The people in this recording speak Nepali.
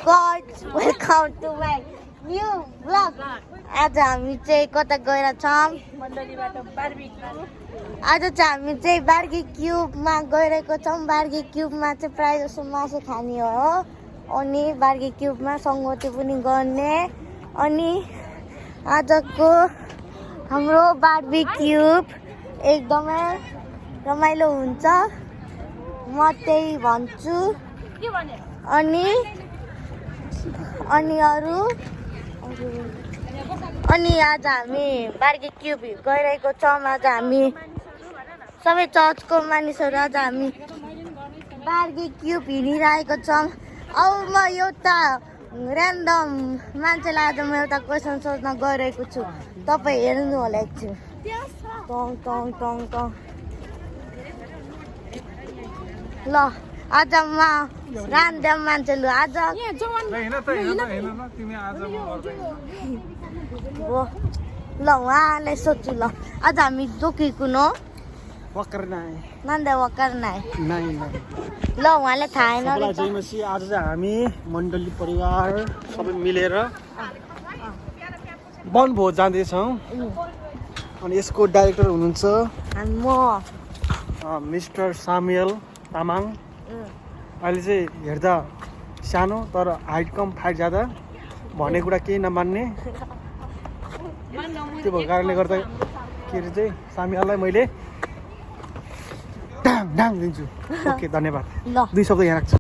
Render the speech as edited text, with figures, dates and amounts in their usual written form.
guys, welcome to my new vlog. आज हामी चाहिँ कता गएर छौँ आज चाहिँ हामी चाहिँ बार्बिक्युमा गइरहेको छौँ बार्बिक्युमा चाहिँ प्रायः जसो मासु खाने हो अनि बार्बिक्युमा सङ्गति पनि गर्ने अनि आजको हाम्रो बार्बिक्यु एकदमै रमाइलो हुन्छ म त्यही भन्छु अनि आज हामी बार्बिक्यु गइरहेको छौँ आज हामी सबै चर्चको मानिसहरू आज हामी बार्बिक्यु हिँडिरहेको छौँ अब म एउटा ऱ्यान्डम मान्छेलाई आज म एउटा क्वेसन सोध्न गइरहेको छु तपाईँ हेर्नु होला एकछिन टङ टङ टङ टङ ल आज म ऱ्यान्डम मान्छेले आज ल उहाँलाई सोध्छु ल आज हामी जोकी कुन हो नन्दा वकर नाइ ल उहाँलाई थाहा छैन आज चाहिँ हामी मण्डली परिवार सबै मिलेर वनभोज जाँदैछौँ अनि यसको डाइरेक्टर हुनुहुन्छ मिस्टर सामुएल तामाङ अहिले चाहिँ हेर्दा सानो तर हाइट कम फाइट ज्यादा भन्ने कुरा केही नमान्ने त्यो भएको कारणले गर्दा के अरे चाहिँ सामुएललाई मैले ढाङ दिन्छु ओके धन्यवाद 2 शब्द यहाँ राख्छु